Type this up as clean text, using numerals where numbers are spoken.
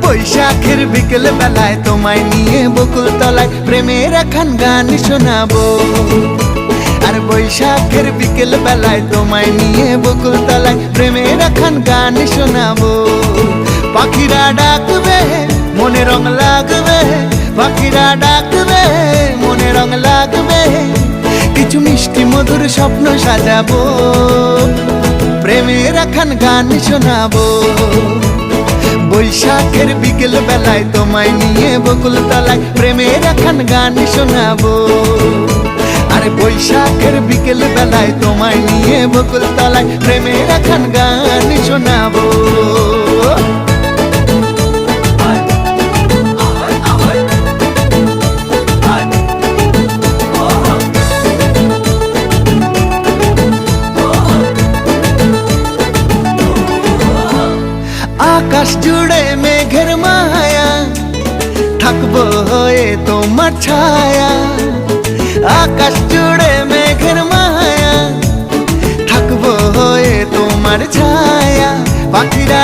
বৈশাখের বিকেল বেলায় তোমায় নিয়ে বকুল তলায় প্রেমের একখান গান শোনাবো। আর বৈশাখের বিকেল বেলায় তোমায় নিয়ে বকুল তলায় প্রেমের একখান গান শোনাবো। পাখিরা ডাকবে মনে রং লাগবে, পাখিরা ডাকবে মনে রং লাগবে, কিছু মিষ্টি মধুর স্বপ্ন সাজাবো, প্রেমের একখান গান শোনাবো। বৈশাখের বিকেল বেলায় তোমায় নিয়ে বকুল তলায় প্রেমের একখান গান শোনাবো। আরে বৈশাখের বিকেল বেলায় তোমায় নিয়ে বকুল তলায় প্রেমের একখান গান শোনাবো। আকাশ জুড়ে মেঘের মায়া, থাকবো হয়ে তোমার ছায়া। আকাশ জুড়ে মেঘের মায়া, থাকবো হয়ে তোমার ছায়া। পাখিরা